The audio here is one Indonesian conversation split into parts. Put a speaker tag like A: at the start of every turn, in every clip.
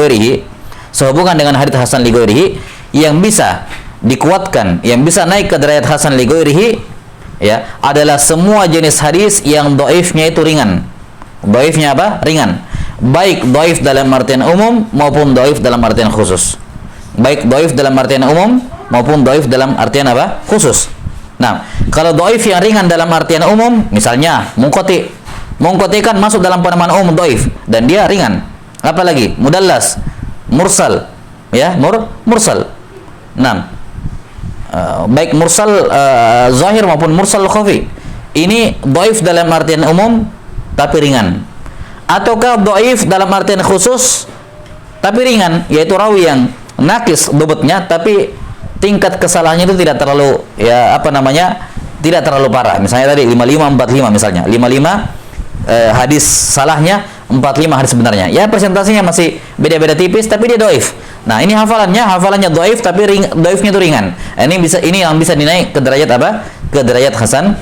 A: ghairihi, sehubungan dengan hadits hasan li ghairihi, yang bisa dikuatkan, yang bisa naik ke derajat hasan li ghairihi, ya, adalah semua jenis hadis yang dhaifnya itu ringan. Dhaifnya apa? Ringan. Baik dhaif dalam artian umum maupun dhaif dalam artian khusus. Baik dhaif dalam artian umum maupun dhaif dalam artian apa? Khusus. Nah, kalau dhaif yang ringan dalam artian umum, misalnya munqati. Munqati kan masuk dalam penamaan umum dhaif dan dia ringan. Apalagi mudallas, mursal, ya, mursal. Nah, baik mursal zahir maupun mursal khafi. Ini dhaif dalam artian umum tapi ringan. Ataukah dhaif dalam artian khusus tapi ringan, yaitu rawi yang nakis bobotnya tapi tingkat kesalahannya itu tidak terlalu, ya, apa namanya, tidak terlalu parah. Misalnya tadi 55 45 misalnya. 55 hadis salahnya, 45 hadis sebenarnya. Ya, persentasenya masih beda-beda tipis tapi dia dhaif. Nah, ini hafalannya dhaif tapi dhaifnya itu ringan. Ini yang bisa dinaik ke derajat apa? Ke derajat hasan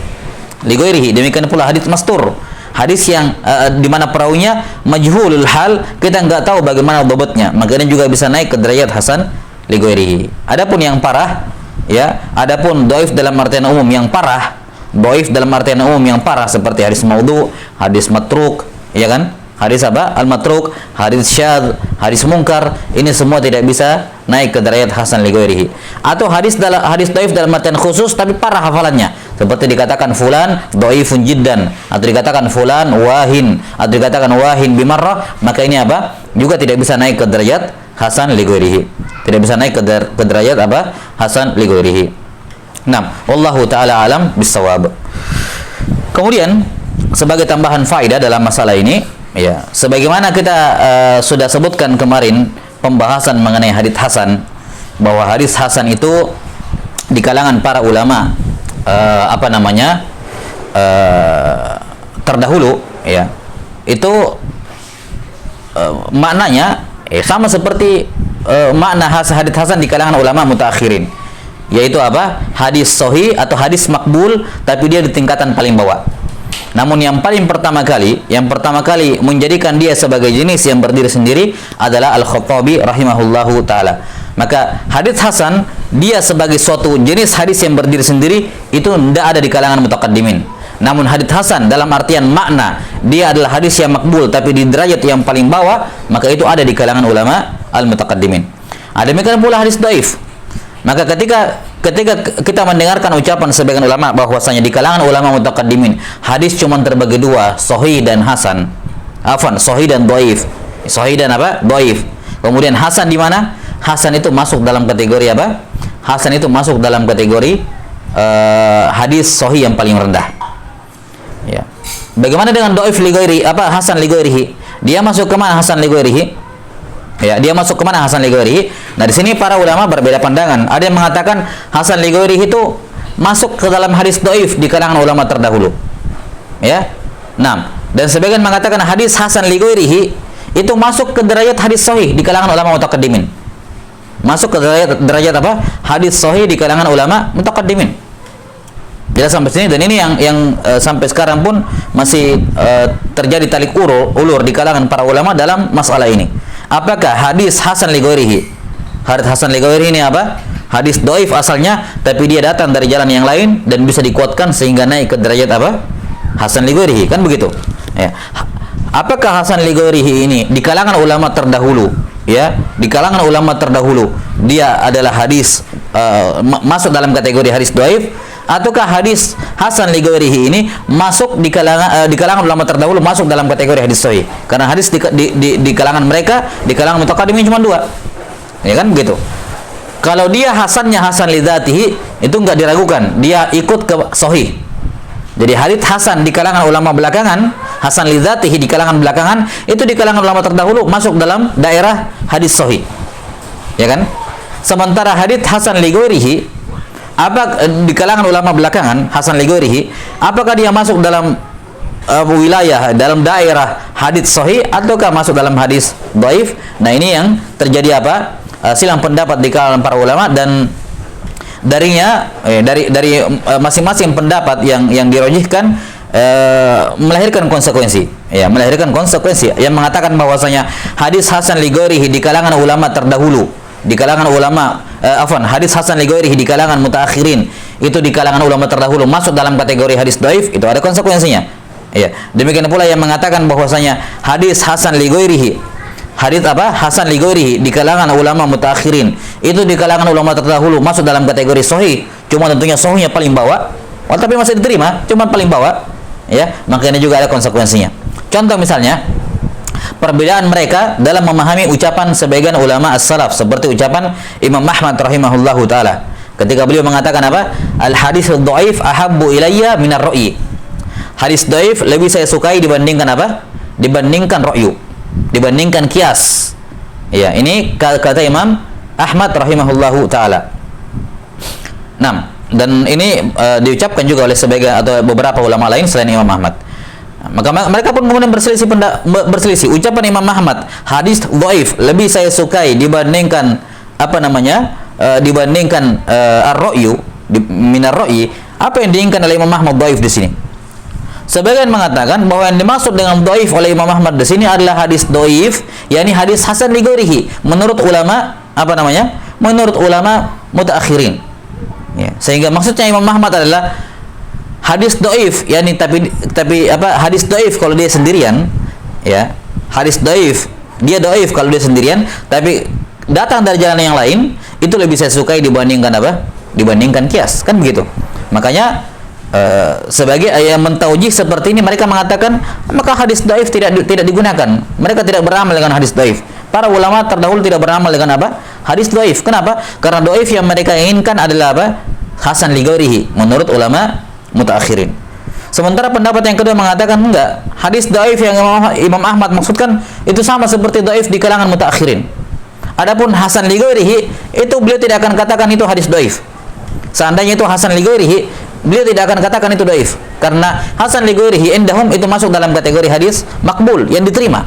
A: li ghairihi. Demikian pula hadis mastur. Hadis yang di mana perawinya majhulul hal, kita nggak tahu bagaimana bobotnya, maka ini juga bisa naik ke derajat hasan li ghairihi. Adapun yang parah, ya, adapun dhaif dalam artian umum yang parah, dhaif dalam artian umum yang parah seperti hadis maudhu, hadis matruk, ya kan? Hadis apa? Al-matruk, hadis syadz, hadis munkar, ini semua tidak bisa naik ke derajat hasan li ghairihi. Atau hadis dhaif dalam artian khusus tapi parah hafalannya, seperti dikatakan fulan dhaifun jiddan, atau dikatakan fulan wahin, atau dikatakan wahin bimarrah, maka ini apa? Juga tidak bisa naik ke derajat hasan li ghairihi. Tidak bisa naik ke derajat apa? Hasan li ghairihi. Nah, wallahu taala alam bisawab. Kemudian sebagai tambahan faedah dalam masalah ini, ya, sebagaimana kita sudah sebutkan kemarin pembahasan mengenai hadits hasan, bahwa hadits hasan itu di kalangan para ulama terdahulu, ya, itu maknanya sama seperti makna hadits hasan di kalangan ulama mutaakhirin, yaitu apa? Hadis sahih atau hadis makbul tapi dia di tingkatan paling bawah. Namun yang pertama kali menjadikan dia sebagai jenis yang berdiri sendiri adalah Al-Khattabi rahimahullahu taala. Maka hadits hasan dia sebagai suatu jenis hadis yang berdiri sendiri itu tidak ada di kalangan mutaqaddimin. Namun hadits hasan dalam artian makna dia adalah hadis yang makbul tapi di derajat yang paling bawah, maka itu ada di kalangan ulama al-mutaqaddimin. Demikian pula hadis dhaif. Maka ketika kita mendengarkan ucapan sebagian ulama bahwasanya di kalangan ulama mutaqaddimin hadis cuma terbagi dua, sahih dan hasan. Sahih dan dhaif. Sahih dan apa? Dhaif. Kemudian hasan di mana? Hasan itu masuk dalam kategori apa? Hasan itu masuk dalam kategori hadis sahih yang paling rendah. Ya. Bagaimana dengan dhaif li ghairi, hasan li ghairihi? Dia masuk ke mana hasan li ghairihi? Ya, dia masuk ke mana hasan li ghairihi? Nah, di sini para ulama berbeda pandangan. Ada yang mengatakan hasan li ghairihi itu masuk ke dalam hadis dhaif di kalangan ulama terdahulu. Ya. Nah, dan sebagian mengatakan hadis hasan li ghairihi itu masuk ke derajat hadis sahih di kalangan ulama mutaqaddimin. Masuk ke derajat apa? Hadis sahih di kalangan ulama mutaqaddimin. Jelas sampai sini, dan ini yang sampai sekarang pun masih terjadi talik ulur di kalangan para ulama dalam masalah ini. Apakah hadis hasan li ghairihi? Hadis hasan li ghairihi ini apa? Hadis dhaif asalnya tapi dia datang dari jalan yang lain dan bisa dikuatkan sehingga naik ke derajat apa? Hasan li ghairihi, kan begitu? Ya. Apakah hasan li ghairihi ini di kalangan ulama terdahulu, ya? Di kalangan ulama terdahulu dia adalah hadis masuk dalam kategori hadis dhaif, ataukah hadis hasan li ghairihi ini masuk di kalangan ulama terdahulu masuk dalam kategori hadis sahih? Karena hadis di kalangan mereka, di kalangan mutaqaddimin cuma dua. Ya kan begitu. Kalau dia hasannya hasan li dzatihi, itu enggak diragukan, dia ikut ke sahih. Jadi hadits hasan di kalangan ulama belakangan, hasan li dzatihi di kalangan belakangan, itu di kalangan ulama terdahulu masuk dalam daerah hadis sahih. Ya kan? Sementara hadits hasan li ghairihi di kalangan ulama belakangan, hasan li ghairihi, apakah dia masuk dalam wilayah, dalam daerah hadits sahih ataukah masuk dalam hadis dhaif? Nah, ini yang terjadi apa? Silang pendapat di kalangan para ulama, dan dari masing-masing pendapat yang dirojihkan melahirkan konsekuensi, ya, melahirkan konsekuensi yang mengatakan bahwasanya hadis hasan li ghairihi di kalangan ulama terdahulu, di kalangan ulama hadis hasan li ghairihi di kalangan mutaakhirin, itu di kalangan ulama terdahulu masuk dalam kategori hadis dhaif, itu ada konsekuensinya. Ya, demikian pula yang mengatakan bahwasanya hadis hasan li ghairihi, hadis hasan li ghairihi di kalangan ulama mutaakhirin, itu di kalangan ulama terdahulu masuk dalam kategori sahih, cuma tentunya sahihnya paling bawah, tapi masih diterima, cuma paling bawah. Ya, makanya juga ada konsekuensinya. Contoh misalnya perbedaan mereka dalam memahami ucapan sebagian ulama as-salaf, seperti ucapan Imam Ahmad rahimahullahu taala ketika beliau mengatakan apa? Al hadits dhaif ahabbu ilayya minar ra'yi. Hadis dhaif lebih saya sukai dibandingkan apa? Dibandingkan ra'yu, dibandingkan kias. Ya, ini kata Imam Ahmad rahimahullahu taala. 6. Dan ini diucapkan juga oleh sebagian atau beberapa ulama lain selain Imam Ahmad. Maka mereka pun kemudian berselisih. Ucapan Imam Ahmad, hadis dhaif lebih saya sukai dibandingkan dibandingkan ar-ra'yu minar ra'yi. Apa yang diinginkan oleh Imam Ahmad dhaif di sini? Sebagian mengatakan bahwa yang dimaksud dengan dhaif oleh Imam Ahmad di sini adalah hadis dhaif, yakni hadis hasan li ghairihi menurut ulama menurut ulama mutaakhirin. Ya, sehingga maksudnya Imam Ahmad adalah hadis dhaif, yakni tapi hadis dhaif kalau dia sendirian, ya, hadis dhaif, dia dhaif kalau dia sendirian, tapi datang dari jalan yang lain, itu lebih saya sukai dibandingkan dibandingkan kias, kan begitu. Makanya sebagai yang mentaujih seperti ini, mereka mengatakan maka hadis dhaif tidak digunakan, mereka tidak beramal dengan hadis dhaif. Para ulama terdahulu tidak beramal dengan hadis dhaif. Kenapa? Karena dhaif yang mereka inginkan adalah hasan li ghairihi menurut ulama mutaakhirin. Sementara pendapat yang kedua mengatakan enggak, hadis dhaif yang Imam Ahmad maksudkan itu sama seperti dhaif di kalangan mutaakhirin. Adapun hasan li ghairihi itu beliau tidak akan katakan itu hadis dhaif. Seandainya itu hasan li ghairihi, beliau tidak akan katakan itu dhaif, karena hasan li ghairihi indahum itu masuk dalam kategori hadis makbul yang diterima.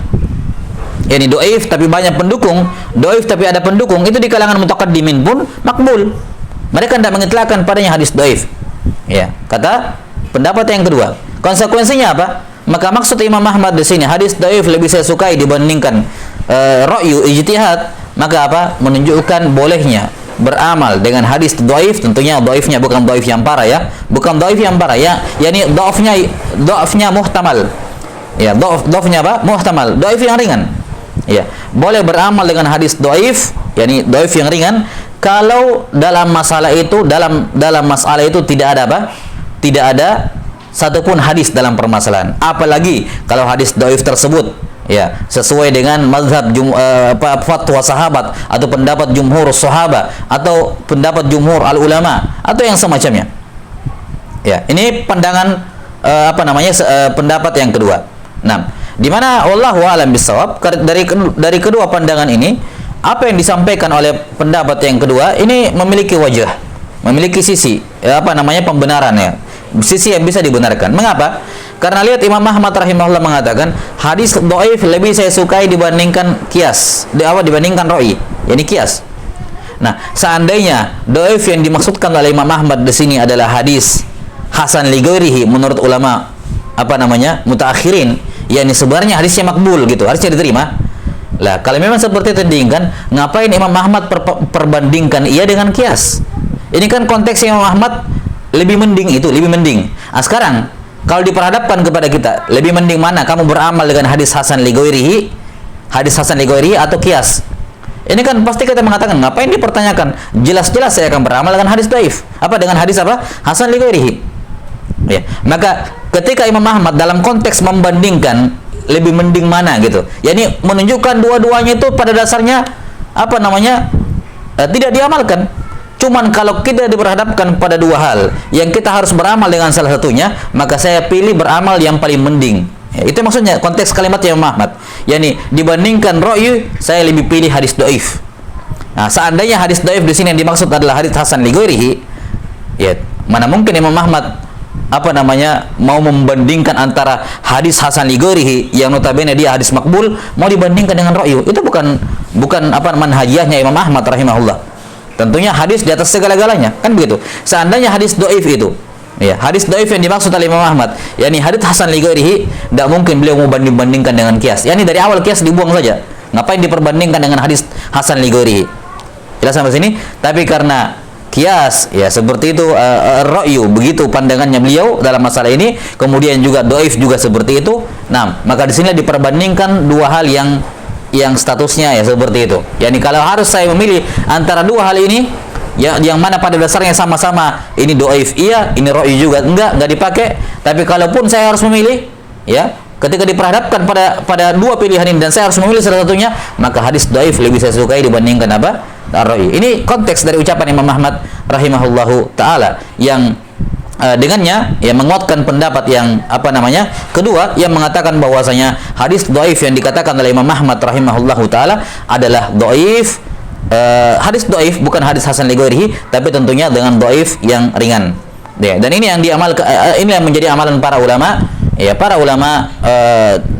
A: Yani dhaif tapi banyak pendukung, dhaif tapi ada pendukung, itu di kalangan mutaqaddimin pun makbul. Mereka tidak mengitlaqkan padanya hadis dhaif. Ya, kata pendapat yang kedua. Konsekuensinya apa? Maka maksud Imam Ahmad di sini hadis dhaif lebih saya sukai dibandingkan ra'yu ijtihad, maka menunjukkan bolehnya beramal dengan hadis dhaif, tentunya dhaifnya bukan dhaif yang parah, ya. Bukan dhaif yang parah, ya. Yani dhaifnya muhtamal. Ya, dhaifnya muhtamal, dhaif yang ringan. Ya, boleh beramal dengan hadis dhaif, yakni dhaif yang ringan, kalau dalam masalah itu tidak ada tidak ada satupun hadis dalam permasalahan. Apalagi kalau hadis dhaif tersebut, ya, sesuai dengan mazhab fatwa sahabat atau pendapat jumhur sahabat atau pendapat jumhur al ulama atau yang semacamnya. Ya, ini pandangan pendapat yang kedua. Nah, di mana wallahu a'lam bissawab, dari kedua pandangan ini, apa yang disampaikan oleh pendapat yang kedua ini memiliki wajah, memiliki sisi pembenarannya, sisi yang bisa dibenarkan. Mengapa? Karena lihat Imam Ahmad rahimahullah mengatakan hadis dhaif lebih saya sukai dibandingkan kias, dibandingkan ra'yi, yakni kias. Nah, seandainya dhaif yang dimaksudkan oleh Imam Ahmad di sini adalah hadis hasan li ghairihi menurut ulama mutaakhirin, yakni sebenarnya hadisnya makbul gitu, harusnya diterima. Lah, kalau memang seperti itu diinginkan, ngapain Imam Ahmad perbandingkan ia dengan kias? Ini kan konteksnya Imam Ahmad lebih mending itu, lebih mending. Sekarang kalau diperhadapkan kepada kita, lebih mending mana kamu beramal dengan hadis hasan li ghairihi atau kias? Ini kan pasti kita mengatakan, ngapain dipertanyakan? Jelas-jelas saya akan beramal dengan hadis dhaif. Dengan hadis hasan li ghairihi. Ya, maka ketika Imam Ahmad dalam konteks membandingkan, lebih mending mana gitu, yakni menunjukkan dua-duanya itu pada dasarnya tidak diamalkan. Cuman kalau kita diperhadapkan pada dua hal yang kita harus beramal dengan salah satunya, maka saya pilih beramal yang paling mending. Ya, itu maksudnya konteks kalimat Imam Ahmad, yakni dibandingkan ra'yu, saya lebih pilih hadis dhaif. Nah, seandainya hadis dhaif di sini yang dimaksud adalah hadis hasan li ghairihi, ya, mana mungkin Imam Ahmad mau membandingkan antara hadis hasan li ghairihi yang notabene dia hadis makbul mau dibandingkan dengan ra'yu. Itu bukan manhajiyahnya Imam Ahmad rahimahullah. Tentunya hadis di atas segala-galanya, kan begitu. Seandainya hadis dhaif itu Ya, hadis dhaif yang dimaksud oleh Imam Ahmad, yakni hadis hasan li ghairihi, tidak mungkin beliau mau banding-bandingkan dengan qiyas. Yani dari awal qiyas dibuang saja. Ngapain diperbandingkan dengan hadis hasan li ghairihi? Jelas sampai sini? Tapi karena qiyas, ya seperti itu ra'yu, begitu pandangannya beliau dalam masalah ini, kemudian juga dhaif juga seperti itu. Nah, maka di sini diperbandingkan dua hal yang statusnya ya seperti itu. Yani kalau harus saya memilih antara dua hal ini, ya, yang mana pada dasarnya sama-sama ini dhaif iya, ini ra'yu juga enggak dipakai. Tapi kalaupun saya harus memilih, ya, ketika diperhadapkan pada dua pilihan ini dan saya harus memilih salah satunya, maka hadis dhaif lebih saya sukai dibandingkan apa? Ar-ra'yu. Ini konteks dari ucapan Imam Ahmad rahimahullahu taala yang dengannya ya menguatkan pendapat yang kedua, yang mengatakan bahwasanya hadis dhaif yang dikatakan oleh Imam Ahmad rahimahullahu taala adalah dhaif. Hadis dhaif bukan hadis hasan li ghairihi, tapi tentunya dengan dhaif yang ringan. Ya, dan ini yang ini yang menjadi amalan para ulama. Ya, para ulama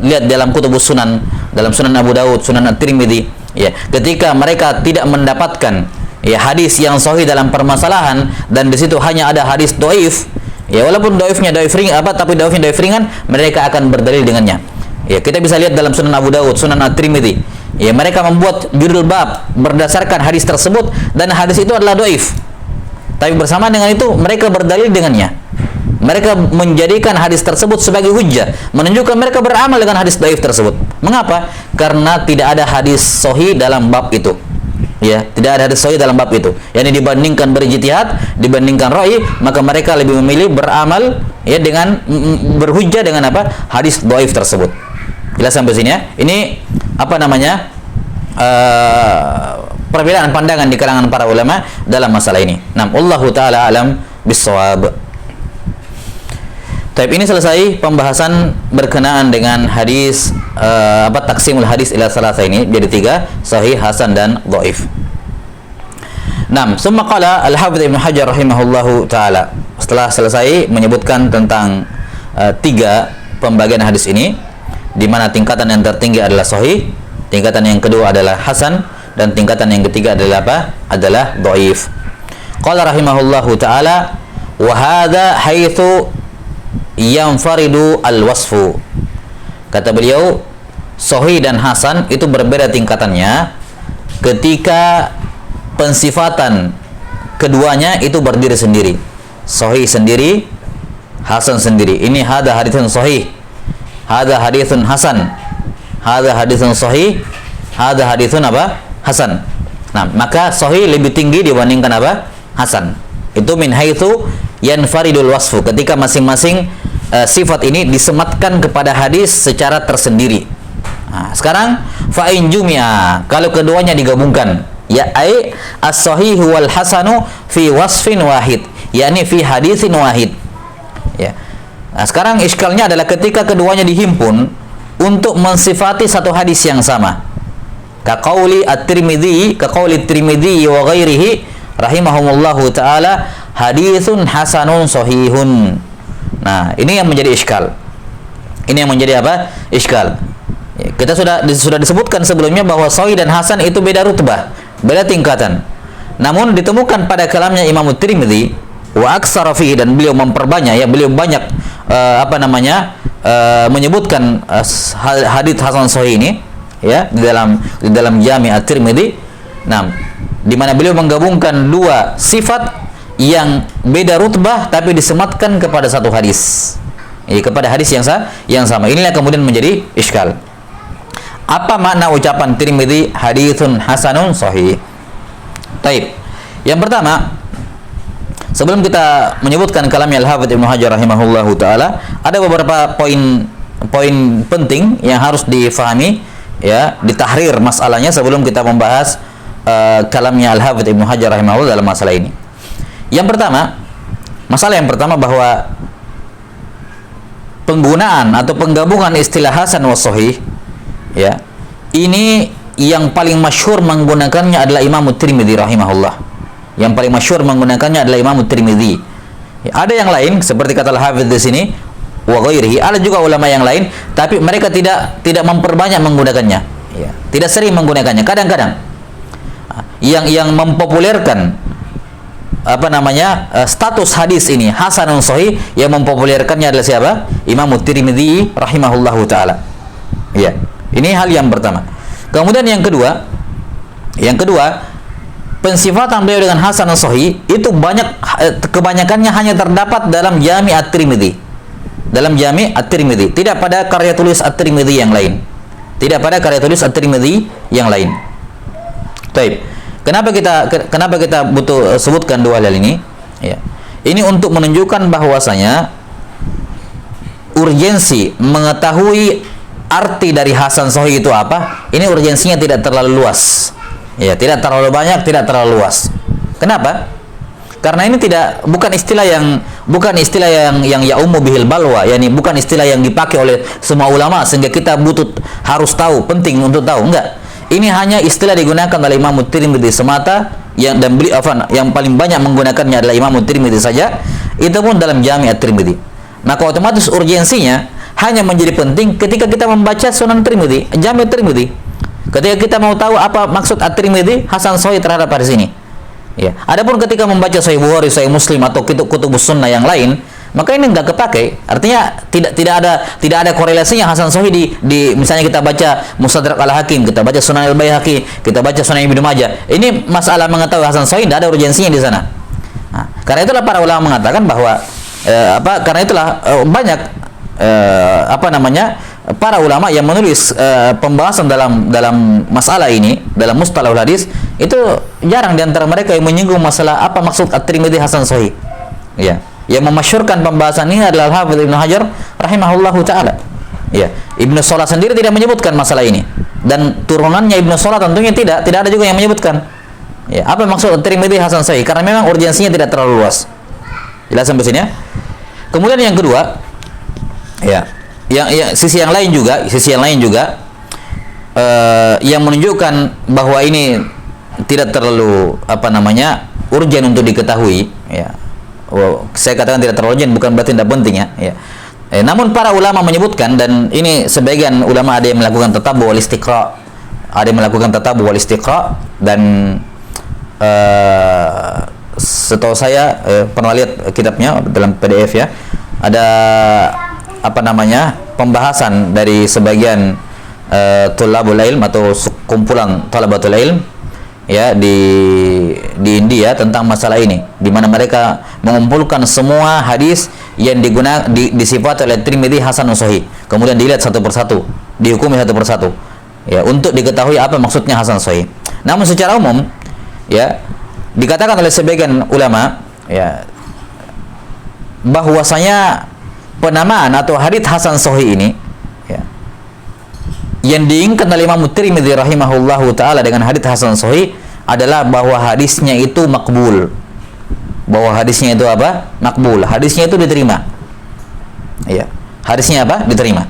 A: lihat dalam kutubus sunan, dalam Sunan Abu Daud, Sunan At-Tirmidzi, ya, ketika mereka tidak mendapatkan ya hadis yang sahih dalam permasalahan dan di situ hanya ada hadis dhaif, ya walaupun dhaifnya dhaif ringan tapi dhaifnya dhaif ringan, mereka akan berdalil dengannya. Ya, kita bisa lihat dalam Sunan Abu Daud, Sunan At-Tirmidzi, ya mereka membuat judul bab berdasarkan hadis tersebut dan hadis itu adalah dhaif. Tapi bersama dengan itu mereka berdalil dengannya. Mereka menjadikan hadis tersebut sebagai hujjah, menunjukkan mereka beramal dengan hadis dhaif tersebut. Mengapa? Karena tidak ada hadis sahih dalam bab itu. Ya, tidak ada hadis sahih dalam bab itu. Yani dibandingkan berijtihad, dibandingkan ra'yi, maka mereka lebih memilih beramal ya dengan berhujjah dengan apa? Hadis dhaif tersebut. Jelas sampai sini ya. Ini perbedaan pandangan di kalangan para ulama dalam masalah ini. Nah, Allahu taala alam bissawab. Tapi ini selesai pembahasan berkenaan dengan hadis taksimul hadis ila salasa ini jadi 3, sahih, hasan dan dhaif. Naam, summa qala al-Hafidz Ibnu Hajar rahimahullahu taala. Setelah selesai menyebutkan tentang 3 pembagian hadis ini, di mana tingkatan yang tertinggi adalah sahih, tingkatan yang kedua adalah hasan, dan tingkatan yang ketiga adalah apa? Adalah dhaif. Qala rahimahullahu taala, wa hadza haitsu yanfaridu al-wasfu. Kata beliau, sahih dan hasan itu berbeda tingkatannya ketika pensifatan keduanya itu berdiri sendiri. Sahih sendiri, hasan sendiri. Ini hadza haditsun sahih, hadza haditsun hasan, hadza haditsun sahih, hadza haditsun apa? Hasan. Nah, maka sahih lebih tinggi dibandingkan apa? Hasan. Itu min haitsu yanfaridul wasfu, ketika masing-masing sifat ini disematkan kepada hadis secara tersendiri. Nah, sekarang fa in jumia, kalau keduanya digabungkan, ya ai as-sahihu wal hasanu fi wasfin wahid, yakni fi hadisin wahid. Ya. Nah, sekarang iskalnya adalah ketika keduanya dihimpun untuk mensifati satu hadis yang sama. Ka qauli at-Tirmidzi, ka qauli at-Tirmidzi wa ghairihi rahimahumullahu taala, haditsun hasanun sahihun. Nah, ini yang menjadi iskal. Ini yang menjadi apa? Iskal. Ya, kita sudah disebutkan sebelumnya bahwa sahih dan hasan itu beda rutbah, beda tingkatan. Namun ditemukan pada kalamnya Imam Tirmidzi wa aksara fihi, dan beliau memperbanyak, ya beliau banyak menyebutkan hadits hasan sahih ini, ya di dalam Jami' At-Tirmidzi. Nah, di mana beliau menggabungkan 2 sifat yang beda rutbah tapi disematkan kepada satu hadis, kepada hadis yang sama. Inilah kemudian menjadi iskal. Apa makna ucapan Tirmidzi haditsun hasanun sahih? Taib. Yang pertama, sebelum kita menyebutkan kalamnya Al-Hafidz Ibnu Hajar rahimahullahu taala, ada beberapa poin penting yang harus difahami, ya, ditahrir masalahnya sebelum kita membahas kalamnya Al-Hafidz Ibnu Hajar rahimahullah dalam masalah ini. Masalah yang pertama bahwa penggunaan atau penggabungan istilah hasan wa sahih, ya, ini yang paling masyhur menggunakannya adalah Imam Tirmidzi rahimahullah. Yang paling masyhur menggunakannya adalah Imam Tirmidzi. Ya, ada yang lain seperti kata Al-Hafidz di sini wa ghairihi, ada juga ulama yang lain, tapi mereka tidak memperbanyak menggunakannya, ya, tidak sering menggunakannya. Kadang-kadang yang mempopulerkan status hadis ini hasanun sahih, yang mempopulerkannya adalah siapa? Imam Tirmidzi rahimahullahu taala. Ya, ini hal yang pertama. Kemudian yang kedua, pensifatan beliau dengan hasan dan sahih itu kebanyakannya hanya terdapat dalam Jami' At-Tirmidzi. Dalam Jami' At-Tirmidzi, tidak pada karya tulis At-Tirmidzi yang lain. Tidak pada karya tulis At-Tirmidzi yang lain. Baik. Kenapa kita butuh sebutkan dua hal ini? Ya. Ini untuk menunjukkan bahwasanya urgensi mengetahui arti dari hasan sahih itu apa? Ini urgensinya tidak terlalu luas. Ya, tidak terlalu banyak, tidak terlalu luas. Kenapa? Karena ini bukan istilah yang yaumu bihil balwa, yakni bukan istilah yang dipakai oleh semua ulama sehingga kita harus tahu, penting untuk tahu, enggak. Ini hanya istilah digunakan oleh Imam Tirmidzi semata, yang paling banyak menggunakannya adalah Imam Tirmidzi saja, itu pun dalam Jami' At-Tirmidzi. Maka otomatis urgensinya hanya menjadi penting ketika kita membaca Sunan Tirmidzi, Jami' Tirmidzi. Ketika kita mau tahu apa maksud At-Tirmidzi hasan sahih terhadap hadis ini. Ya. Adapun ketika membaca Sahih Bukhari, Sahih Muslim atau kutubus sunnah yang lain, maka ini nggak kepakai. Artinya tidak ada korelasinya hasan sahih di misalnya kita baca Mustadrak Al-Hakim, kita baca Sunan Al-Baihaqi, kita baca Sunan Ibnu Majah. Ini masalah mengetahui hasan sahih tidak ada urgensinya di sana. Nah, karena itulah para ulama mengatakan bahwa banyak para ulama yang menulis pembahasan dalam masalah ini, dalam mustalahul hadis, itu jarang di antara mereka yang menyinggung masalah apa maksud At-Tirmidzi hasan sahih. Ya. Yang memasyhurkan pembahasan ini adalah Al-Hafidz Ibnu Hajar rahimahullahu taala. Ya, Ibnu Shalah sendiri tidak menyebutkan masalah ini, dan turunannya Ibnu Shalah tentunya tidak ada juga yang menyebutkan. Ya, apa maksud At-Tirmidzi hasan sahih? Karena memang urgensinya tidak terlalu luas. Jelas sampai sini ya. Kemudian yang kedua, ya, sisi yang lain juga yang menunjukkan bahwa ini tidak terlalu urgen untuk diketahui, ya. Saya katakan tidak terlalu urgen bukan berarti tidak penting ya. Namun para ulama menyebutkan, dan ini sebagian ulama ada yang melakukan tatabu wal istiqra, dan setahu saya pernah lihat kitabnya dalam PDF ya, ada pembahasan dari sebagian tulabul ilm atau kumpulan talabatul ilm ya di India tentang masalah ini, di mana mereka mengumpulkan semua hadis yang disifat oleh Tirmidzi hasan sahih, kemudian dilihat satu persatu, dihukumi satu persatu ya, untuk diketahui apa maksudnya hasan sahih. Namun secara umum ya, dikatakan oleh sebagian ulama ya, bahwasanya penamaan atau hadits hasan sahih ini ya, yang diinginkan oleh Imam Tirmidzi rahimahullahu taala dengan hadits hasan sahih adalah bahwa hadisnya itu makbul. Bahwa hadisnya itu apa? Makbul. Hadisnya itu diterima. Ya. Hadisnya apa? Diterima.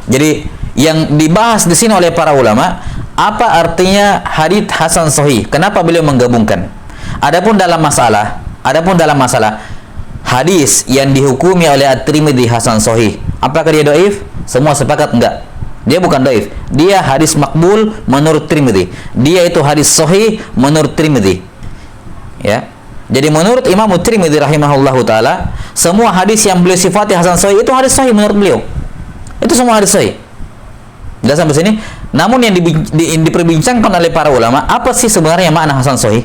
A: Jadi yang dibahas di sini oleh para ulama, apa artinya hadits hasan sahih? Kenapa beliau menggabungkan? Adapun dalam masalah hadis yang dihukumi oleh At-Tirmidzi hasan sahih, apakah dia dhaif? Semua sepakat enggak. Dia bukan dhaif. Dia hadis makbul menurut Tirmidzi. Dia itu hadis sahih menurut Tirmidzi. Ya. Jadi menurut Imam Tirmidzi rahimahullahu taala, semua hadis yang beliau sifati hasan sahih itu hadis sahih menurut beliau. Itu semua hadis sahih. Jelas sampai sini? Namun yang diperbincangkan oleh para ulama, apa sih sebenarnya makna hasan sahih?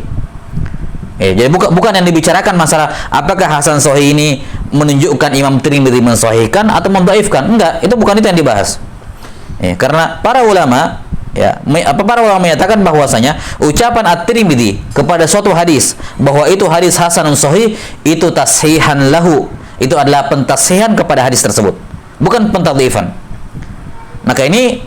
A: Jadi bukan yang dibicarakan masalah apakah hasan sahih ini menunjukkan Imam Tirmidzi mensahihkan atau mendhaifkan. Enggak, itu bukan itu yang dibahas. Karena para ulama menyatakan bahwasanya ucapan At-Tirmidzi kepada suatu hadis bahwa itu hadis hasanun sahih, itu tashihan lahu. Itu adalah pentasihan kepada hadis tersebut, bukan pentadhifan. Maka ini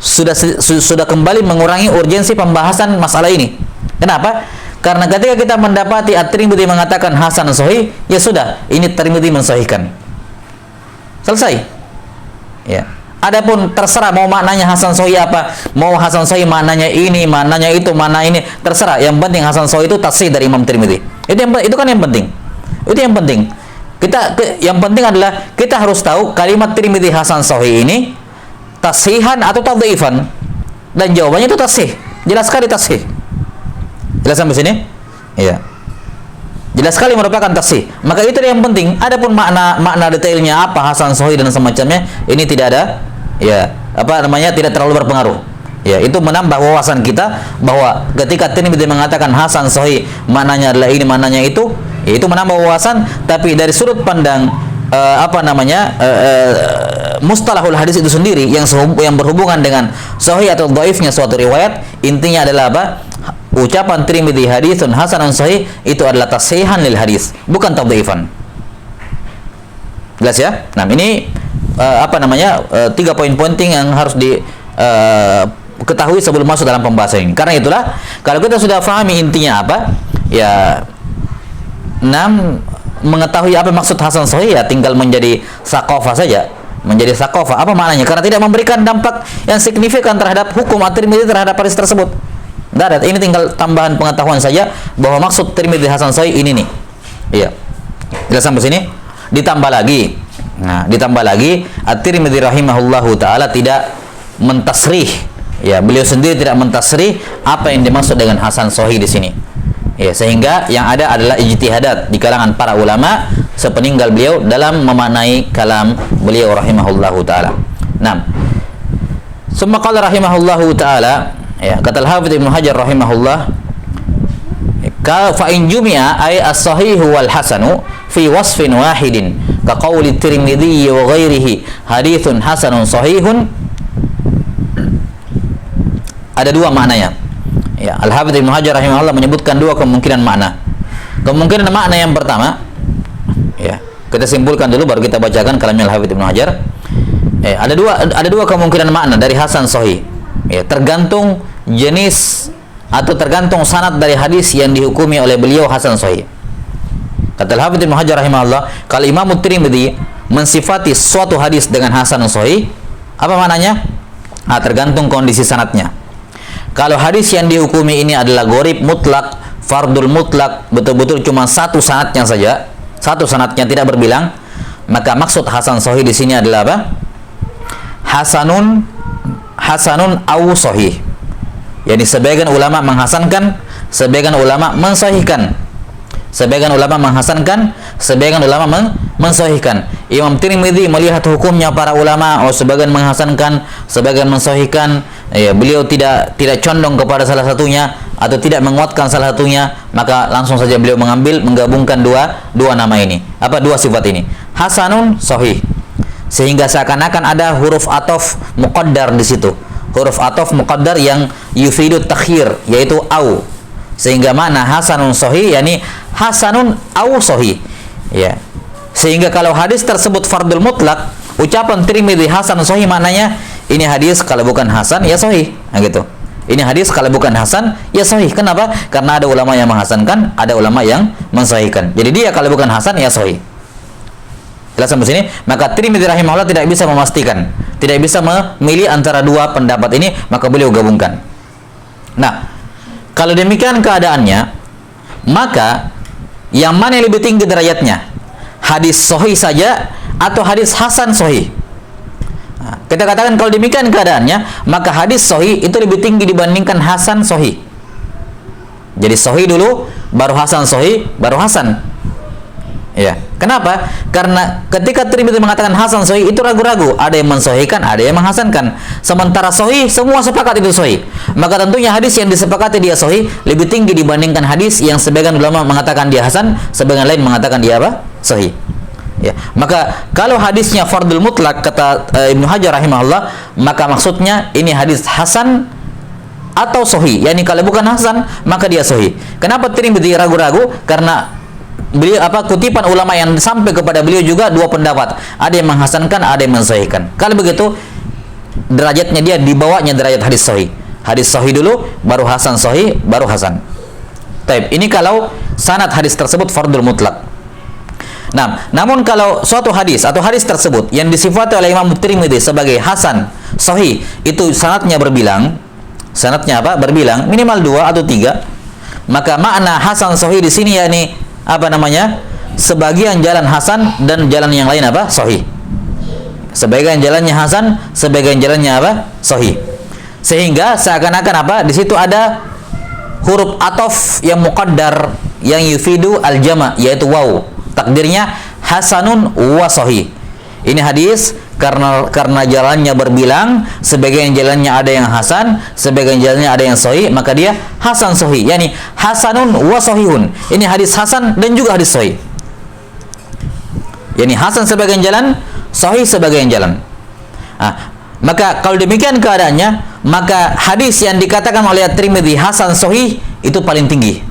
A: sudah kembali mengurangi urgensi pembahasan masalah ini. Kenapa? Karena ketika kita mendapati At-Tirmidzi mengatakan hasan sahih, ya sudah, ini Tirmidzi mensahihkan. Selesai. Ya. Adapun terserah mau maknanya hasan sahih apa, mau hasan sahih maknanya ini, maknanya itu, mana ini, terserah. Yang penting hasan sahih itu tasih dari Imam Tirmidzi. Itu kan yang penting. Itu yang penting. Yang penting adalah kita harus tahu kalimat Tirmidzi hasan sahih ini tasihan atau tadhifan. Dan jawabannya itu tasih. Jelas sekali tasih. Jelas sampai sini? Ya. Jelas sekali merupakan tasih. Maka itu yang penting. Adapun makna detailnya apa hasan sahih dan semacamnya, ini tidak ada, ya, tidak terlalu berpengaruh. Ya, itu menambah wawasan kita bahwa ketika Tirmidzi mengatakan hasan sahih, maknanya adalah ini, maknanya itu, ya, itu menambah wawasan. Tapi dari sudut pandang mustalahul hadis itu sendiri yang berhubungan dengan sahih atau dhaifnya suatu riwayat, intinya adalah apa? Ucapan Tirmidzi haditsun hasanun sahih itu adalah tasihan lil hadis, bukan tadhifan. Jelas ya? Nah, ini 3 poin penting yang harus ketahui sebelum masuk dalam pembahasan ini. Karena itulah kalau kita sudah pahami intinya apa, ya, mengetahui apa maksud hasan sahih, ya tinggal menjadi saqafah saja. Menjadi saqafah apa maknanya? Karena tidak memberikan dampak yang signifikan terhadap hukum At-Tirmidzi terhadap hadis tersebut. Tidak, ini tinggal tambahan pengetahuan saja bahwa maksud Tirmidzi hasan sahih ini nih. Iya. Jelas sampai sini? Ditambah lagi. Nah, At-Tirmidzi rahimahullahu taala tidak mentasrih. Ya, beliau sendiri tidak mentasrih apa yang dimaksud dengan hasan sahih di sini. Ya, sehingga yang ada adalah ijtihadat di kalangan para ulama sepeninggal beliau dalam memaknai kalam beliau rahimahullahu taala. Nah, summa qala rahimahullahu taala, ya, kata Al-Hafidz Ibnu Hajar rahimahullah, fa in jumi'a ay as-sahihu wal hasanu fi wasfin wahidin ka qauli Tirmidzi wa ghairihi haditsun hasanun sahihun. Ada dua maknanya. Ya, Al-Hafidz Ibnu Hajar rahimahullah menyebutkan dua kemungkinan makna. Kemungkinan makna yang pertama, ya, kita simpulkan dulu baru kita bacakan kalamnya Al-Hafidz Ibnu Hajar. Ada dua kemungkinan makna dari hasan sahih. Ya, tergantung jenis atau tergantung sanad dari hadis yang dihukumi oleh beliau hasan sahih. Kata Al-Hafidz Ibnu Hajar rahimahullah, kalau Imam Tirmidzi mensifati suatu hadis dengan hasan sahih, apa maknanya? Tergantung kondisi sanadnya. Kalau hadis yang dihukumi ini adalah gharib mutlak, fardul mutlak, betul-betul cuma satu sanadnya saja, satu sanadnya tidak berbilang, maka maksud hasan sahih di sini adalah apa? Hasanun au sahih. Yani sebagian ulama menghasankan, sebagian ulama mensahihkan. Sebagian ulama menghasankan, sebagian ulama mensahihkan. Imam Tirmidzi melihat hukumnya para ulama, sebagian menghasankan, sebagian mensahihkan. Ya, beliau tidak condong kepada salah satunya atau tidak menguatkan salah satunya, maka langsung saja beliau menggabungkan dua nama ini. Dua sifat ini. Hasanun sahih. Sehingga seakan-akan ada huruf ataf muqaddar di situ. Huruf ataf muqaddar yang yufidu takhir, yaitu au. Sehingga makna hasanun sahih yakni hasanun au sahih. Ya. Sehingga kalau hadis tersebut fardul mutlak, ucapan Tirmidzi hasan sahih maknanya ini hadis kalau bukan hasan ya sahih. Nah, gitu. Ini hadis kalau bukan hasan ya sahih. Kenapa? Karena ada ulama yang menghasankan, ada ulama yang mensahihkan. Jadi dia kalau bukan hasan ya sahih. Jelas sampai sini? Maka Tirmidzi rahimahullah tidak bisa memastikan, tidak bisa memilih antara dua pendapat ini, maka beliau gabungkan. Nah, kalau demikian keadaannya, maka yang mana yang lebih tinggi derajatnya? Hadis sahih saja atau hadis hasan sahih? Nah, kita katakan kalau demikian keadaannya, maka hadis sahih itu lebih tinggi dibandingkan hasan sahih. Jadi sahih dulu, baru hasan sahih, baru hasan. Ya, kenapa? Karena ketika Tirmidzi mengatakan hasan sahih itu ragu-ragu, ada yang mensahihkan, ada yang menghasankan. Sementara sahih semua sepakat itu sahih. Maka tentunya hadis yang disepakati dia sahih lebih tinggi dibandingkan hadis yang sebagian ulama mengatakan dia hasan, sebagian lain mengatakan dia apa? Sahih. Ya, maka kalau hadisnya fardul mutlak kata Ibnu Hajar rahimahullah, maka maksudnya ini hadis hasan atau sahih. Yani kalau bukan hasan, maka dia sahih. Kenapa Tirmidzi ragu-ragu? Karena beliau kutipan ulama yang sampai kepada beliau juga dua pendapat, ada yang menghasankan, ada yang mensahihkan. Kalau begitu derajatnya dia dibawanya derajat hadis sahih. Hadis sahih dulu, baru hasan sahih, baru hasan. Taib. Ini kalau sanad hadis tersebut fardul mutlak. Nah, namun kalau suatu hadis atau hadis tersebut yang disifati oleh Imam Tirmidzi sebagai hasan sahih, itu sanadnya berbilang, sanadnya berbilang minimal 2 atau 3, maka makna hasan sahih di sini yakni sebagian jalan hasan dan jalan yang lain sahih. Sebagian jalannya hasan, sebagian jalannya sahih. Sehingga seakan-akan di situ ada huruf atof yang muqaddar yang yufidu al-jama', yaitu waw. Takdirnya hasanun wa sahih. Ini hadis karena jalannya berbilang, sebagian jalannya ada yang hasan, sebagian jalannya ada yang sahih, maka dia hasan sahih. Yani hasanun wa sahihun. Ini hadis hasan dan juga hadis sahih. Yani hasan sebagian jalan, sahih sebagian jalan. Maka kalau demikian keadaannya, maka hadis yang dikatakan oleh At-Tirmidzi hasan sahih itu paling tinggi.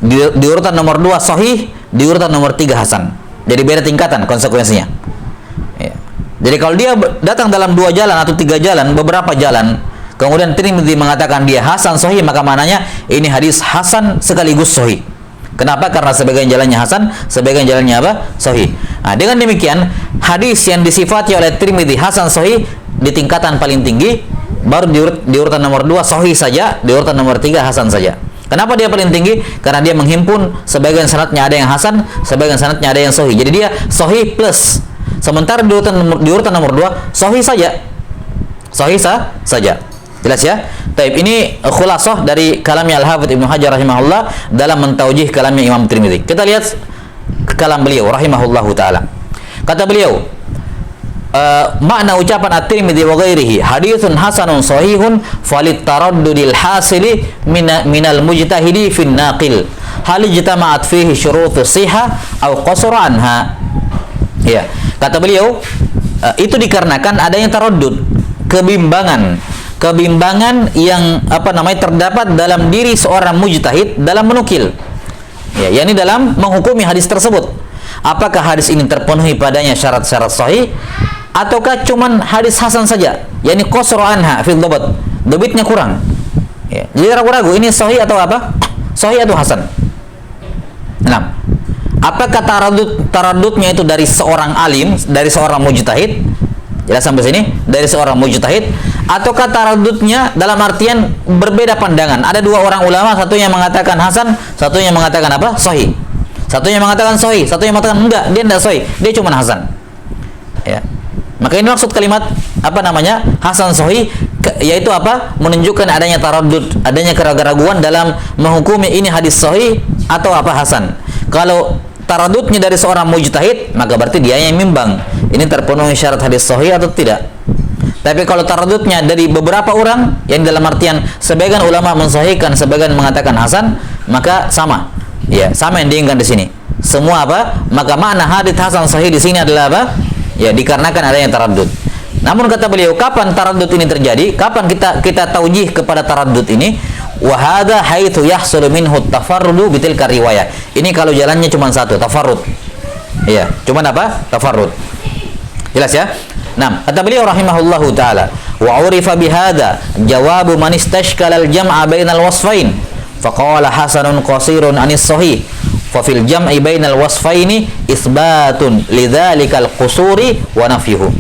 A: Di urutan nomor 2 sahih, di urutan nomor 3 hasan. Jadi beda tingkatan konsekuensinya. Ya. Jadi kalau dia datang dalam 2 jalan atau 3 jalan, beberapa jalan, kemudian Tirmidzi mengatakan dia hasan sahih, maka maknanya ini hadis hasan sekaligus sahih. Kenapa? Karena sebagian jalannya hasan, sebagian jalannya apa? Sahih. Dengan demikian, hadis yang disifati oleh Tirmidzi hasan sahih di tingkatan paling tinggi, baru di urutan nomor 2 sahih saja, di urutan nomor 3 hasan saja. Kenapa dia paling tinggi? Karena dia menghimpun sebagian sanadnya ada yang hasan, sebagian sanadnya ada yang sahih. Jadi dia sahih plus. Sementara di urutan nomor 2 sahih saja. Sahih saja. Jelas ya? Taib, ini khulasah dari kalamnya Al-Hafidz Ibnu Hajar rahimahullah dalam mentaujih kalamnya Imam Tirmidzi. Kita lihat kalam beliau rahimahullahu taala. Kata beliau, makna ucapan At-Tirmidzi wa ghairihi haditsun hasanun sahihun falit taraddudil hasili minal mujtahidi fin naqil hal ijtama'at fihi syurutus sihah aw qasara anha. Ya, kata beliau, itu dikarenakan adanya taraddud, kebimbangan yang terdapat dalam diri seorang mujtahid dalam menukil. Ya, yakni dalam menghukumi hadis tersebut. Apakah hadis ini terpenuhi padanya syarat-syarat sahih ataukah cuman hadis hasan saja, yakni qasru anha fil dhabt, dhabitnya kurang. Ya, jadi ragu-ragu ini sahih atau apa? Sahih atau hasan. Nah, apakah taraddudnya itu dari seorang alim, dari seorang mujtahid? Jelas sampai sini? Dari seorang mujtahid, ataukah taraddudnya dalam artian berbeda pandangan? Ada 2 orang ulama, satunya mengatakan hasan, satunya mengatakan apa? Sahih. Satunya mengatakan sahih, satunya mengatakan enggak, dia tidak sahih, dia cuma hasan. Ya. Maka ini maksud kalimat hasan sahih, yaitu apa? Menunjukkan adanya taraddud, adanya keraguan dalam menghukumi ini hadis sahih atau apa hasan. Kalau taraddudnya dari seorang mujtahid, maka berarti dia yang mimbang, ini terpenuhi syarat hadis sahih atau tidak. Tapi kalau taraddudnya dari beberapa orang, yang dalam artian sebagian ulama mensahihkan, sebagian mengatakan hasan, maka sama. Ya, sama yang diinginkan di sini. Semua apa? Maka makna hadis hasan sahih di sini adalah apa? Ya, dikarenakan adanya taraddud. Namun kata beliau, kapan taraddud ini terjadi? Kapan kita taujih kepada taraddud ini? Wa hadza haitsu yahsulu minhu tafarrudu bitilka riwayah. Ini kalau jalannya cuma satu, tafarrud. Iya, cuma apa? Tafarrud. Jelas ya? Nah, kata beliau rahimahullahu taala, wa urifa bihadza jawabu man istashkala al-jam'a bainal wasfain. Faqala hasanun qasirun anis sahih. Fa fil jam'i bainal wasfaini isbatun lidzalikal qusuri wa nafyuhu.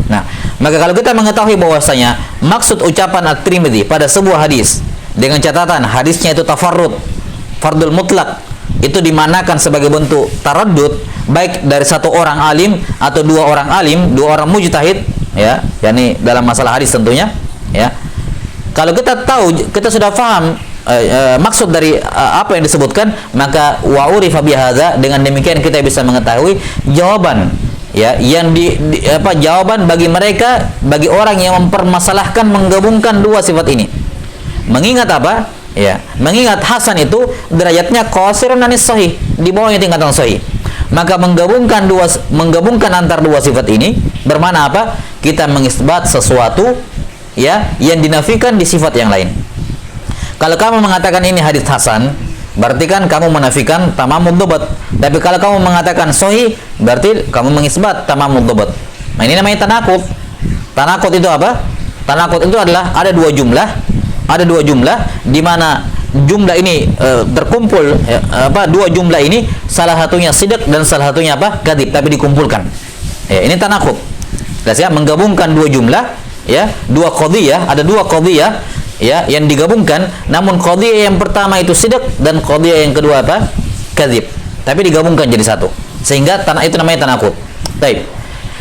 A: Nah, maka kalau kita mengetahui bahwasanya maksud ucapan At-Tirmidzi pada sebuah hadis dengan catatan hadisnya itu tafarrud, fardul mutlak, itu dimanakan sebagai bentuk taraddud, baik dari 1 orang alim atau 2 orang alim, 2 orang mujtahid, ya, yakni dalam masalah hadis tentunya, ya. Kalau kita tahu, kita sudah paham maksud dari apa yang disebutkan, maka wa urifa bihadza, dengan demikian kita bisa mengetahui jawaban, ya, yang jawaban bagi mereka, bagi orang yang mempermasalahkan menggabungkan 2 sifat ini. Mengingat apa? Ya, mengingat hasan itu derajatnya qasirun anis sahih, di bawahnya tingkatan sahih. Maka menggabungkan antar 2 sifat ini bermakna apa? Kita mengisbat sesuatu, ya, yang dinafikan di sifat yang lain. Kalau kamu mengatakan ini hadis hasan, berarti kan kamu menafikan tamamud dhabt. Tapi kalau kamu mengatakan sahih, berarti kamu mengisbat tamamud dhabt. Nah, ini namanya tanaqud. Tanaqud itu apa? Tanaqud itu adalah ada 2 jumlah, di mana jumlah ini terkumpul, 2 jumlah ini salah satunya sidq dan salah satunya apa? Kadzib, tapi dikumpulkan. Ya, ini tanaqud. Jelas ya, menggabungkan 2 jumlah, ya, 2 qadhiyah, ada 2 qadhiyah, ya, yang digabungkan, namun qadhiyah yang pertama itu sidq dan qadhiyah yang kedua apa? Kadzib, tapi digabungkan jadi satu, sehingga itu namanya tanaqud. Baik.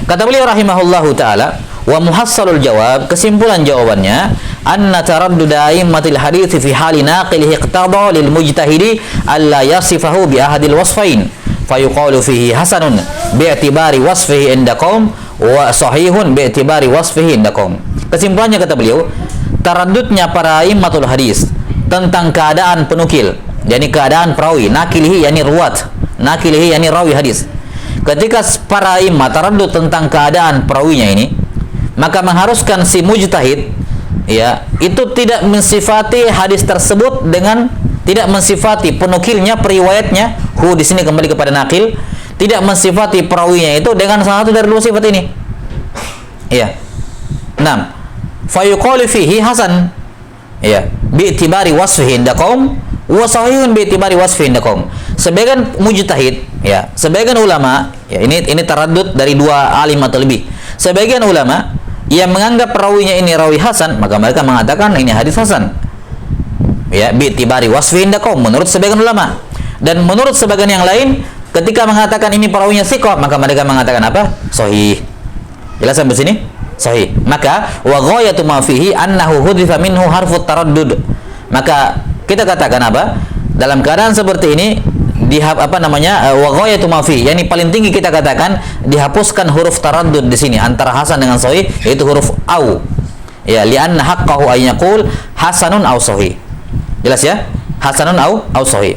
A: Kata beliau rahimahullahu taala, wa muhassalul jawab, kesimpulan jawabannya, anna taraddud a'immatil hadits fi hali naqilihi iqtada lil mujtahidi alla yasifahu bi ahadil wasfain fayuqalu fihi hasanun bi'tibari wasfihi indakum wa sahihun bi'tibari wasfihi indakum. Kesimpulannya kata beliau, taraddudnya para a'immatul hadis tentang keadaan penukil, yakni keadaan perawi, nakilihi yakni ruwat, nakilihi yakni rawi hadis. Ketika para imam taraddud tentang keadaan perawinya ini, maka mengharuskan si mujtahid ya itu tidak mensifati hadis tersebut dengan, tidak mensifati penukilnya, periwayatnya, di sini kembali kepada nakil, tidak mensifati perawinya itu dengan salah satu dari dua sifat ini. Ya. 6. Fayuqalu fihi hasan ya bi'tibari wasfihi indakum wa sahihun bi'tibari wasfihi indakum. Sebagian mujtahid ya, sebagian ulama ya, ini taraddud dari dua alim atau lebih. Sebagian ulama yang menganggap perawinya ini rawi hasan, maka mereka mengatakan ini hadis hasan. Ya, bi'tibari wasfihi indakum menurut sebagian ulama. Dan menurut sebagian yang lain, ketika mengatakan ini perawinya thiqah, maka mereka mengatakan apa? Sahih. Jelas sampai sini? Sahih. Maka wa ghayatu ma fihi annahu hudhifa minhu harfut taraddud. Maka kita katakan apa? Dalam keadaan seperti ini wa ghayatu ma fihi, yakni paling tinggi kita katakan dihapuskan huruf taraddud di sini antara hasan dengan sahih, yaitu huruf au. Ya, li'anna haqqahu ay yaqul hasanun aw sahih. Jelas ya? Hasanun aw sahih.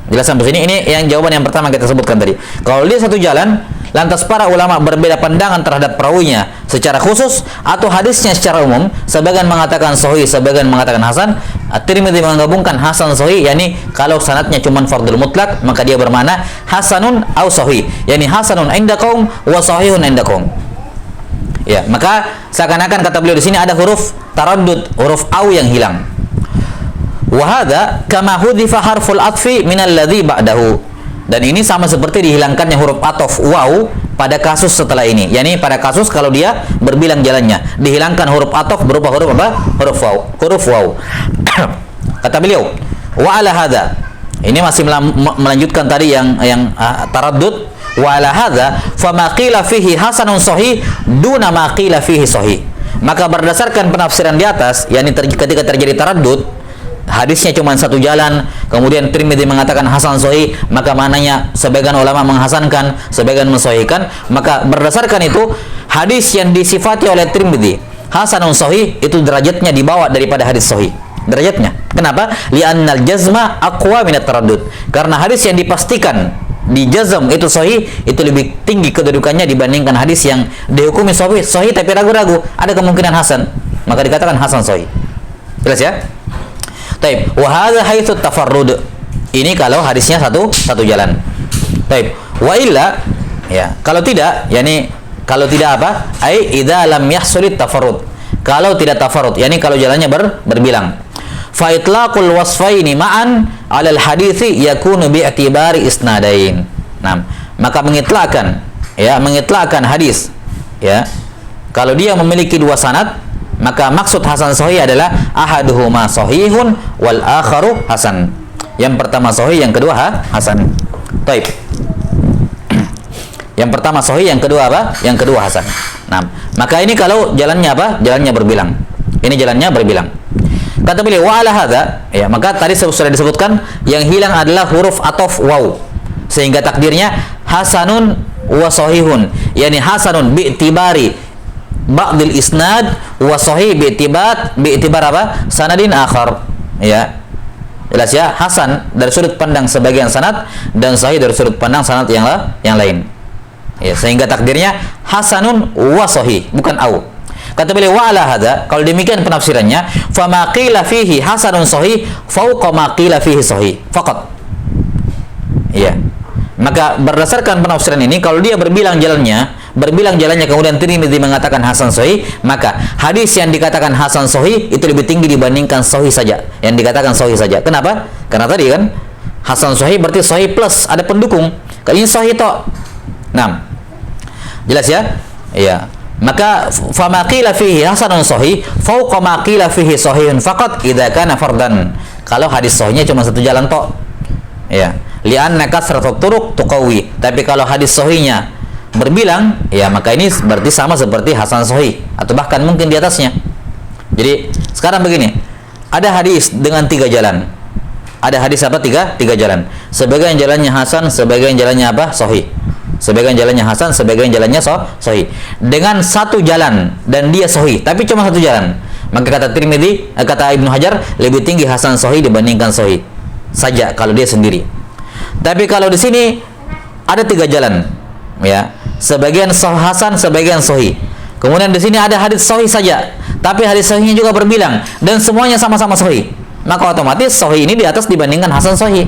A: Jelas sampai sini? Ini yang jawaban yang pertama kita sebutkan tadi. Kalau dia satu jalan, lantas para ulama berbeda pandangan terhadap perawinya secara khusus atau hadisnya secara umum, sebagian mengatakan sahih, sebagian mengatakan hasan. At-Tirmidzi menggabungkan hasan sahih, yakni kalau sanadnya cuma fardul mutlak, maka dia bermakna hasanun aw sahih, yakni hasanun indakum wa sahihun indakum. Ya, maka seakan-akan kata beliau di sini ada huruf taraddud, huruf au yang hilang. Wa hadza kama hudhifa harful atfi min alladhi ba'dahu. Dan ini sama seperti dihilangkannya huruf ataf waw pada kasus setelah ini. Yani pada kasus kalau dia berbilang jalannya, dihilangkan huruf ataf berupa huruf apa? Huruf waw. Huruf waw. Kata beliau, wa ala hadza. Ini masih melanjutkan tadi yang taraddud. Wa ala hadza fama qila fihi hasanun sahih duna ma qila fihi sahih. Maka berdasarkan penafsiran di atas, yakni ketika terjadi taraddud, hadisnya cuma satu jalan, kemudian Tirmidzi mengatakan hasan sahih, maka maknanya sebagian ulama menghasankan, sebagian mensahihkan. Maka berdasarkan itu, hadis yang disifati oleh Tirmidzi hasanun sahih itu derajatnya di bawah daripada hadis sahih. Derajatnya. Kenapa? Li'annal jazma aqwa minat taraddud. Karena hadis yang dipastikan di jazm itu sahih, itu lebih tinggi kedudukannya dibandingkan hadis yang dihukumi sahih tapi ragu-ragu, ada kemungkinan hasan, maka dikatakan hasan sahih. Jelas ya? Taib, wa hadza haitsu tafarrud. Ini kalau hadisnya satu jalan. Taib, wa illa ya, kalau tidak, yakni kalau tidak apa? Ai idza lam yahsulit tafarrud. Kalau tidak tafarrud, yakni kalau jalannya berbilang. Fa itlaqul wasfaini ma'an 'alal hadithi yakunu bi'tibari isnadain. Nah, maka mengitlakkan hadis ya. Kalau dia memiliki dua sanad, maka maksud hasan sahih adalah ahaduhuma sahihun wal akharu hasan. Yang pertama sahih, yang kedua hasan. Baik. Yang pertama sahih, yang kedua apa? Yang kedua hasan. Nah, maka ini kalau jalannya apa? Jalannya berbilang. Ini jalannya berbilang. Kata beliau wa ala hadza, ya, maka tadi sudah disebutkan yang hilang adalah huruf ataf waw. Sehingga takdirnya hasanun wa sahihun, yakni hasanun bi'tibari ba'dil isnad wa sahih bi'tibar apa? Sanadin akhar. Ya. Jelas ya? Hasan dari sudut pandang sebagian sanad dan sahih dari sudut pandang sanad yang lain. Ya, sehingga takdirnya hasanun wa sahih, bukan au. Kata beliau wa ala hadza, kalau demikian penafsirannya, fa ma qila fihi hasanun sahih fawqa ma qila fihi sahih faqat. Iya. Maka berdasarkan penafsiran ini, kalau dia berbilang jalannya kemudian Tirmidzi mengatakan hasan sahih, maka hadis yang dikatakan hasan sahih itu lebih tinggi dibandingkan sahih saja, yang dikatakan sahih saja. Kenapa? Karena tadi kan hasan sahih berarti sahih plus ada pendukung. Kalau ini sahih tok. Nah, jelas ya? Iya. Maka fama qila fihi hasanun sahih fawqa ma qila fihi sahihun faqat idza kana fardan. Kalau hadis sahihnya cuma satu jalan tok. Ya. Li'anna kasratut turuq tuqawi. Tapi kalau hadis sahihnya berbilang, ya maka ini berarti sama seperti hasan sahih atau bahkan mungkin di atasnya. Jadi Sekarang begini, ada hadis dengan 3 jalan. Ada hadis apa? Tiga jalan. Sebagian jalannya hasan, sebagian jalannya apa? Sahih. Sebagian jalannya hasan, sebagian jalannya sahih. Dengan satu jalan dan dia sahih, tapi cuma satu jalan. Maka kata Tirmidzi, kata Ibnu Hajar, lebih tinggi hasan sahih dibandingkan sahih saja kalau dia sendiri. Tapi kalau di sini ada 3 jalan, ya. Sebagian hasan, sebagian sahih. Kemudian di sini ada hadis sahih saja, tapi hadis sahihnya juga berbilang dan semuanya sama-sama sahih. Maka otomatis sahih ini di atas dibandingkan hasan sahih.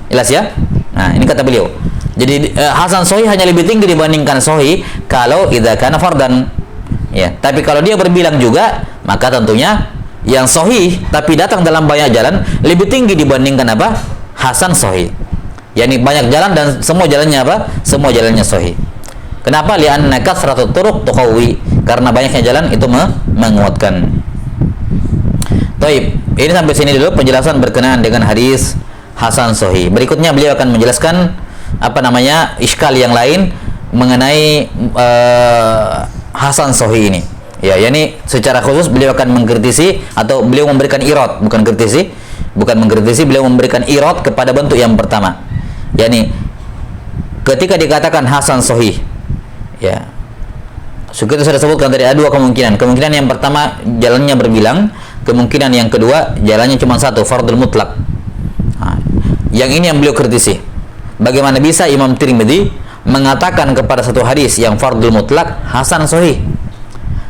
A: Jelas ya? Nah, ini kata beliau. Jadi hasan sahih hanya lebih tinggi dibandingkan sahih kalau idza kana fardan. Ya, tapi kalau dia berbilang juga, maka tentunya yang sahih tapi datang dalam banyak jalan lebih tinggi dibandingkan apa? Hasan sahih. Yani banyak jalan dan semua jalannya apa? Semua jalannya sahih. Kenapa? Li'anna kathratut turuq tuqawi. Karena banyaknya jalan itu menguatkan. Baik, ini sampai sini dulu penjelasan berkenaan dengan hadis hasan sahih. Berikutnya beliau akan menjelaskan iskal yang lain mengenai hasan sahih ini. Ya, yakni secara khusus beliau akan mengkritisi atau beliau memberikan irad, bukan mengkritisi, beliau memberikan irad kepada bentuk yang pertama. Yakni ketika dikatakan hasan sahih, ya, kita sudah sebutkan tadi ada 2 kemungkinan. Kemungkinan yang pertama jalannya berbilang, kemungkinan yang kedua jalannya cuma satu, fardul mutlak. Nah, yang ini yang beliau kritisi. Bagaimana bisa Imam Tirmidzi mengatakan kepada satu hadis yang fardul mutlak hasan sahih,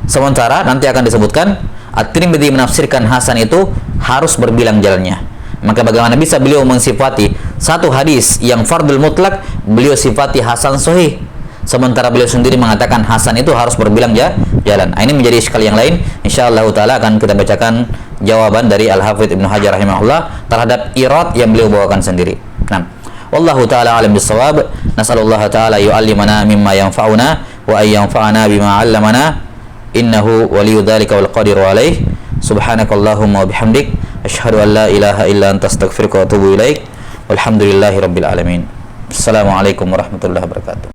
A: sementara nanti akan disebutkan At-Tirmidzi menafsirkan hasan itu harus berbilang jalannya. Maka bagaimana bisa beliau mensifati satu hadis yang fardul mutlak beliau sifati hasan sahih, sementara beliau sendiri mengatakan hasan itu harus berbilang jalan. Ini menjadi iskal yang lain. Insyaallah taala akan kita bacakan jawaban dari Al-Hafidz Ibnu Hajar rahimahullah terhadap irad yang beliau bawakan sendiri. Nah, wallahu taala alim bisawab. Nasallallahu taala yu'allimana mimma yanfa'una wa ay yanfa'ana bima 'allamana. Innahu waliyyu dzalika wal qadiru alaih. Subhanakallahumma wa bihamdik asyhadu an la ilaha illa anta astaghfiruka wa atubu ilaik. Walhamdulillahirabbil alamin. Assalamualaikum warahmatullahi wabarakatuh.